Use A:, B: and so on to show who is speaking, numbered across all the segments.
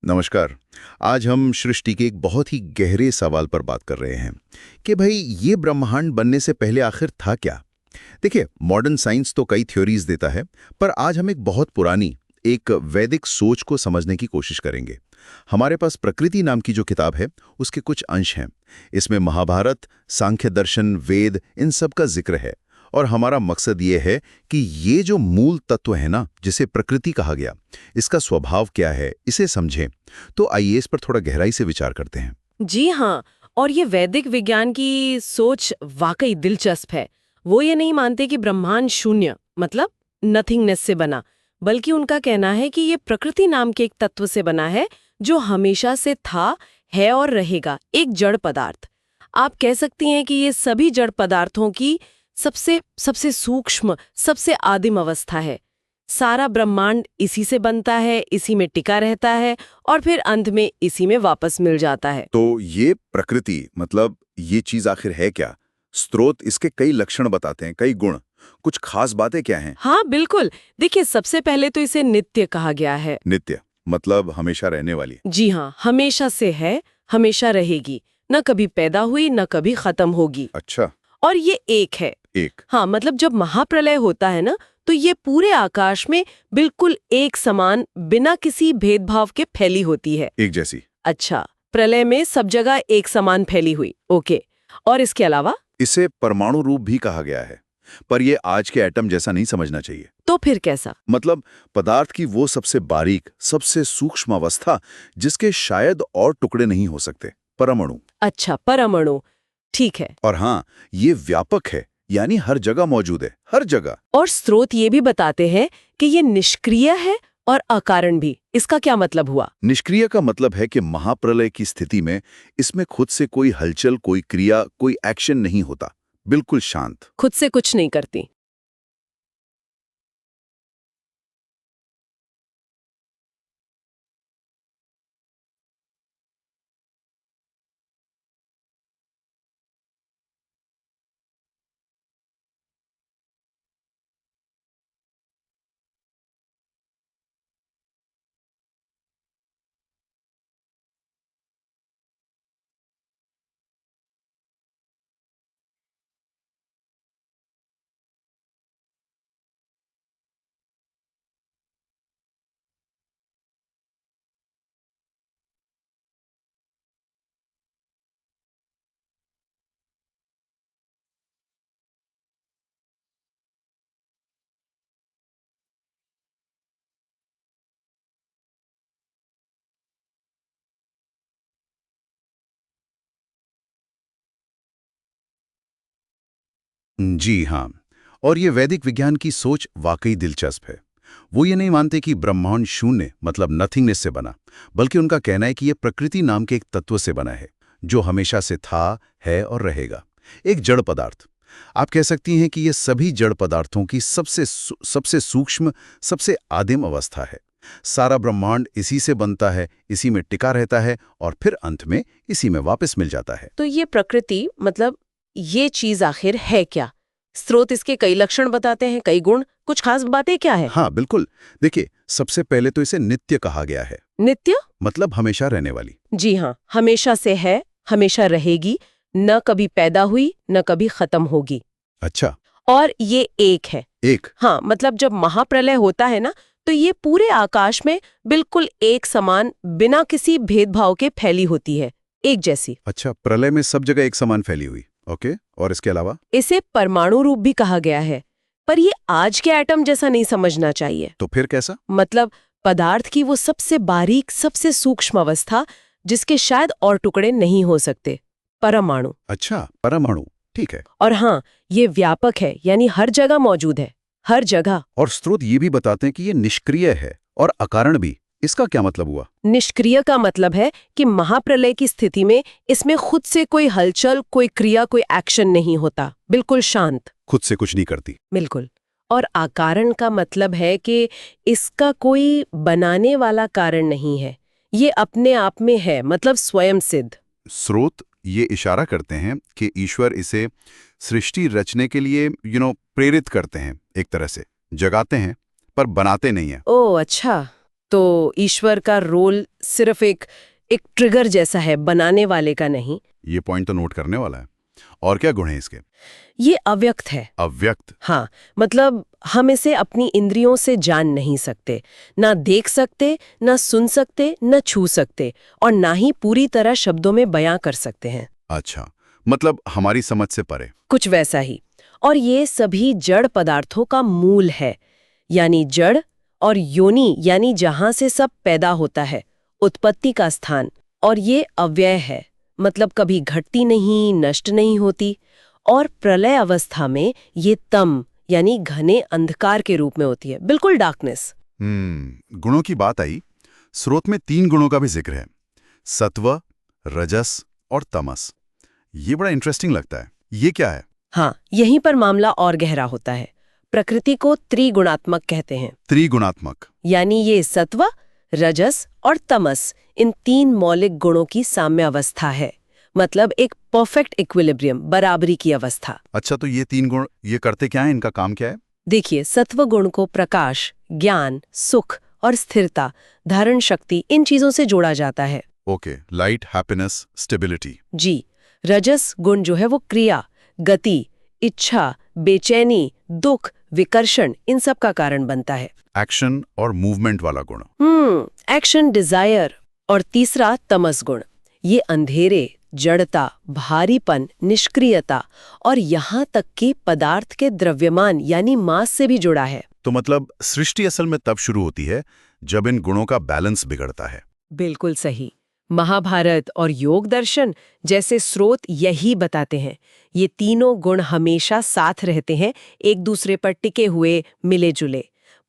A: नमस्कार। आज हम सृष्टि के एक बहुत ही गहरे सवाल पर बात कर रहे हैं कि भाई ये ब्रह्मांड बनने से पहले आखिर था क्या। देखिए, मॉडर्न साइंस तो कई थ्योरीज देता है, पर आज हम एक बहुत पुरानी, एक वैदिक सोच को समझने की कोशिश करेंगे। हमारे पास प्रकृति नाम की जो किताब है, उसके कुछ अंश हैं। इसमें महाभारत, सांख्य दर्शन, वेद, इन सब का जिक्र है। और हमारा मकसद ये है कि ये जो मूल तत्व है ना, जिसे प्रकृति कहा गया, इसका स्वभाव क्या है, इसे समझें। तो आइए इस पर थोड़ा गहराई से विचार करते हैं।
B: जी हाँ। और ये वैदिक विज्ञान की सोच वाकई दिलचस्प है। वो ये नहीं मानते कि ब्रह्मांड शून्य मतलब नथिंगनेस से बना, बल्कि उनका कहना है कि ये प्रकृति नाम के एक तत्व से बना है जो हमेशा से था, है और रहेगा, एक जड़ पदार्थ। आप कह सकती हैं कि ये सभी जड़ पदार्थों की सबसे सबसे सूक्ष्म, सबसे आदिम अवस्था है। सारा ब्रह्मांड इसी से बनता है, इसी में टिका रहता है और फिर अंत में इसी में वापस मिल जाता है।
A: तो ये प्रकृति मतलब ये चीज आखिर है क्या? स्रोत इसके कई लक्षण बताते हैं, कई गुण। कुछ खास बातें क्या हैं?
B: हाँ बिल्कुल। देखिए, सबसे पहले तो इसे नित्य कहा गया है।
A: नित्य मतलब हमेशा रहने वाली।
B: जी हाँ, हमेशा से है, हमेशा रहेगी, न कभी पैदा हुई न कभी खत्म होगी।
A: अच्छा।
B: और ये एक है।
A: एक।
B: हाँ, मतलब जब महाप्रलय होता है ना, तो ये पूरे आकाश में बिल्कुल एक समान, बिना किसी भेदभाव के फैली होती है।
A: एक जैसी।
B: अच्छा, प्रलय में सब जगह एक समान फैली हुई। ओके। और इसके अलावा
A: इसे परमाणु रूप भी कहा गया है, पर यह आज के एटम जैसा नहीं समझना चाहिए।
B: तो फिर कैसा?
A: मतलब पदार्थ की वो सबसे बारीक, सबसे सूक्ष्म अवस्था जिसके शायद और टुकड़े नहीं हो सकते, परमाणु।
B: अच्छा, परमाणु। ठीक है।
A: और हाँ, ये व्यापक है, यानी हर जगह मौजूद है, हर जगह।
B: और स्रोत ये भी बताते हैं कि ये निष्क्रिय है और अकारण भी। इसका क्या मतलब हुआ?
A: निष्क्रिय का मतलब है कि महाप्रलय की स्थिति में इसमें खुद से कोई हलचल, कोई क्रिया, कोई एक्शन नहीं होता, बिल्कुल शांत।
B: खुद से कुछ नहीं करती।
A: जी हाँ। और ये वैदिक विज्ञान की सोच वाकई दिलचस्प है। वो ये नहीं मानते कि ब्रह्मांड शून्य मतलब नथिंगनेस से बना, बल्कि उनका कहना है कि ये प्रकृति नाम के एक तत्व से बना है, जो हमेशा से था, है और रहेगा, एक जड़ पदार्थ। आप कह सकती हैं कि ये सभी जड़ पदार्थों की सबसे सूक्ष्म, सबसे आदिम अवस्था है। सारा ब्रह्मांड इसी से बनता है, इसी में टिका रहता है और फिर अंत में इसी में वापस मिल जाता है।
B: तो ये प्रकृति मतलब ये चीज आखिर है क्या? स्रोत इसके कई लक्षण बताते हैं, कई गुण। कुछ खास बातें क्या है?
A: हाँ बिल्कुल। देखिए, सबसे पहले तो इसे नित्य कहा गया है,
B: नित्य?
A: मतलब हमेशा रहने वाली।
B: जी हाँ, हमेशा से है, हमेशा रहेगी, न कभी पैदा हुई न कभी खत्म होगी।
A: अच्छा।
B: और ये एक है।
A: एक।
B: हाँ, मतलब जब महाप्रलय होता है ना, तो ये पूरे आकाश में बिल्कुल एक समान, बिना किसी भेदभाव के फैली होती है, एक जैसी।
A: अच्छा, प्रलय में सब जगह एक समान फैली हुई। ओके, और इसके अलावा?
B: इसे परमाणु रूप भी कहा गया है, पर ये आज के एटम जैसा नहीं समझना चाहिए।
A: तो फिर कैसा?
B: मतलब पदार्थ की वो सबसे बारीक, सबसे सूक्ष्म अवस्था जिसके शायद और टुकड़े नहीं हो सकते, परमाणु।
A: अच्छा, परमाणु। ठीक है।
B: और हाँ, ये व्यापक है, यानी हर जगह मौजूद है, हर जगह।
A: और स्रोत ये भी बताते हैं कि ये निष्क्रिय है और अकारण भी। इसका क्या मतलब हुआ?
B: निष्क्रिय का मतलब है कि महाप्रलय की स्थिति में इसमें खुद से कोई हलचल, कोई क्रिया, कोई एक्शन नहीं होता, बिल्कुल शांत।
A: खुद से कुछ नहीं करती।
B: बिल्कुल। और अकारण का मतलब है कि इसका कोई बनाने वाला कारण नहीं है, ये अपने आप में है, मतलब स्वयं सिद्ध।
A: स्रोत ये इशारा करते हैं कि ईश्वर इसे सृष्टि रचने के लिए प्रेरित करते हैं, एक तरह से जगाते हैं, पर बनाते नहीं हैं।
B: ओह अच्छा। तो ईश्वर का रोल सिर्फ एक ट्रिगर जैसा है, बनाने वाले का नहीं।
C: ये पॉइंट तो नोट करने वाला है। और क्या गुण है इसके?
B: ये अव्यक्त है।
C: अव्यक्त?
B: हाँ, मतलब हम इसे अपनी इंद्रियों से जान नहीं सकते, ना देख सकते, ना सुन सकते, ना छू सकते, और ना ही पूरी तरह शब्दों में बयां कर सकते हैं।
C: अच्छा, मतलब हमारी समझ से परे।
B: कुछ वैसा ही। और ये सभी जड़ पदार्थों का मूल है, यानी जड़, और योनि यानी जहां से सब पैदा होता है, उत्पत्ति का स्थान। और ये अव्यय है, मतलब कभी घटती नहीं, नष्ट नहीं होती। और प्रलय अवस्था में ये तम यानी घने अंधकार के रूप में होती है, बिल्कुल डार्कनेस।
C: गुणों की बात आई। स्रोत में 3 गुणों का भी जिक्र है, सत्व, रजस और तमस। ये बड़ा इंटरेस्टिंग लगता है। ये क्या है?
B: हाँ, यहीं पर मामला और गहरा होता है। प्रकृति को त्रिगुणात्मक कहते हैं।
C: त्रिगुणात्मक?
B: यानी ये सत्व, रजस और तमस, इन 3 मौलिक गुणों की साम्य अवस्था है। मतलब एक परफेक्ट इक्विलिब्रियम, बराबरी की अवस्था।
C: अच्छा, तो ये 3 गुण ये करते क्या है? इनका काम क्या है?
B: देखिए, सत्व गुण को प्रकाश, ज्ञान, सुख और स्थिरता, धारण शक्ति, इन चीजों से जोड़ा जाता है।
C: Okay, light, happiness, stability.
B: जी। रजस गुण जो है वो क्रिया, गति, इच्छा, बेचैनी, दुख, विकर्षण, इन सब का कारण बनता है।
C: एक्शन और मूवमेंट वाला गुण।
B: Action, desire. और तीसरा तमस गुण, ये अंधेरे, जड़ता, भारीपन, निष्क्रियता और यहाँ तक कि पदार्थ के द्रव्यमान यानी मास से भी जुड़ा है।
C: तो मतलब सृष्टि असल में तब शुरू होती है जब इन गुणों का बैलेंस बिगड़ता है।
B: बिल्कुल सही। महाभारत और योग दर्शन जैसे स्रोत यही बताते हैं। ये तीनों गुण हमेशा साथ रहते हैं, एक दूसरे पर टिके हुए, मिले जुले।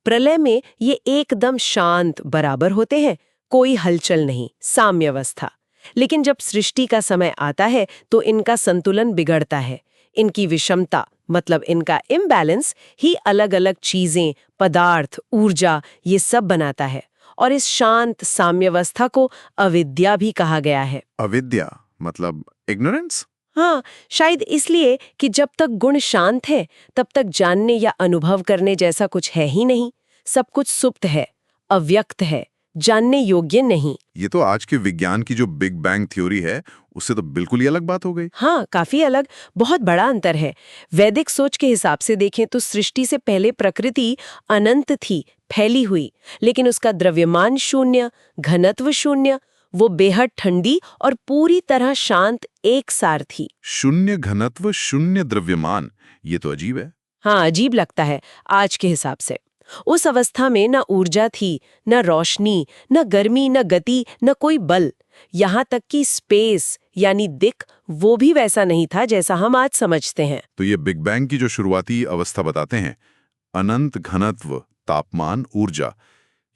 B: प्रलय में ये एकदम शांत, बराबर होते हैं, कोई हलचल नहीं, साम्यावस्था। लेकिन जब सृष्टि का समय आता है तो इनका संतुलन बिगड़ता है। इनकी विषमता, मतलब इनका इम्बैलेंस ही अलग अलग चीजें, पदार्थ, ऊर्जा, ये सब बनाता है। और इस शांत साम्यावस्था को अविद्या भी कहा गया है।
C: अविद्या मतलब इग्नोरेंस?
B: हाँ, शायद इसलिए कि जब तक गुण शांत है तब तक जानने या अनुभव करने जैसा कुछ है ही नहीं। सब कुछ सुप्त है, अव्यक्त है, जानने योग्य नहीं।
C: ये तो आज के विज्ञान की जो बिग बैंग थ्योरी है उससे तो बिल्कुल ही अलग बात हो गई।
B: हाँ, काफी अलग, बहुत बड़ा अंतर है। वैदिक सोच के हिसाब से देखें तो सृष्टि से पहले प्रकृति अनंत थी, फैली हुई, लेकिन उसका द्रव्यमान शून्य, घनत्व शून्य, वो बेहद ठंडी और पूरी तरह शांत एकसार थी।
C: शून्य घनत्व, शून्य द्रव्यमान, ये तो अजीब है।
B: हाँ, अजीब लगता है आज के हिसाब से। उस अवस्था में न ऊर्जा थी, न रोशनी, न गर्मी, न गति, न कोई बल। यहाँ तक कि स्पेस यानी दिक् वो भी वैसा नहीं था जैसा हम आज समझते हैं।
C: तो ये बिग बैंग की जो शुरुआती अवस्था बताते हैं, अनंत घनत्व, तापमान, ऊर्जा,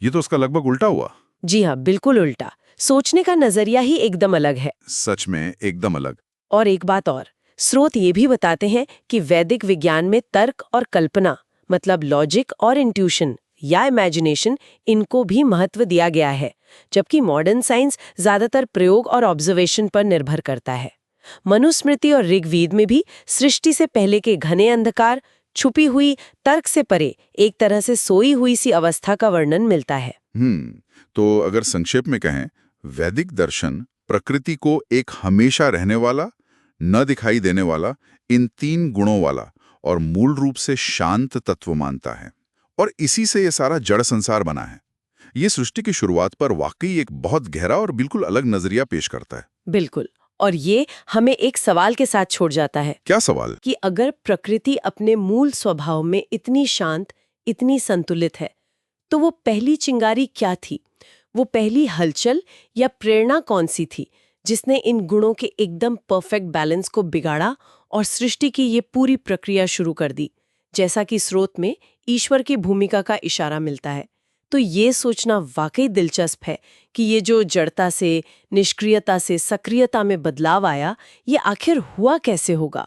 C: ये तो उसका लगभग उल्टा हुआ।
B: जी हाँ, बिल्कुल उल्टा। सोचने का नजरिया ही एकदम अलग है।
C: सच में एकदम अलग।
B: और एक बात और, स्रोत ये भी बताते हैं कि वैदिक विज्ञान में तर्क और कल्पना, मतलब लॉजिक और इंट्यूशन या इमेजिनेशन, इनको भी महत्व दिया गया है, जबकि मॉडर्न साइंस ज्यादातर प्रयोग और ऑब्जर्वेशन पर निर्भर करता है। मनुस्मृति और ऋग्वेद में भी सृष्टि से पहले के घने अंधकार, छुपी हुई, तर्क से परे, एक तरह से सोई हुई सी अवस्था का वर्णन मिलता है।
C: तो अगर संक्षेप में कहें, वैदिक दर्शन प्रकृति को एक हमेशा रहने वाला, न दिखाई देने वाला, इन 3 गुणों वाला और मूल रूप से शांत तत्व मानता है, और इसी से ये सारा जड़ संसार बना है। ये सृष्टि की शुरुआत पर वाकई एक बहुत गहरा और बिल्कुल अलग नजरिया पेश करता है।
B: बिल्कुल। और ये हमें एक सवाल के साथ छोड़ जाता है।
C: क्या सवाल?
B: कि अगर प्रकृति अपने मूल स्वभाव में इतनी शांत, इतनी संतुलित है, तो वो पहली चिंगारी क्या थी? वो पहली हलचल या प्रेरणा कौन सी थी जिसने इन गुणों के एकदम परफेक्ट बैलेंस को बिगाड़ा और सृष्टि की ये पूरी प्रक्रिया शुरू कर दी? जैसा कि स्रोत में ईश्वर की भूमिका का इशारा मिलता है। तो ये सोचना वाकई दिलचस्प है कि ये जो जड़ता से, निष्क्रियता से सक्रियता में बदलाव आया, ये आखिर हुआ कैसे होगा।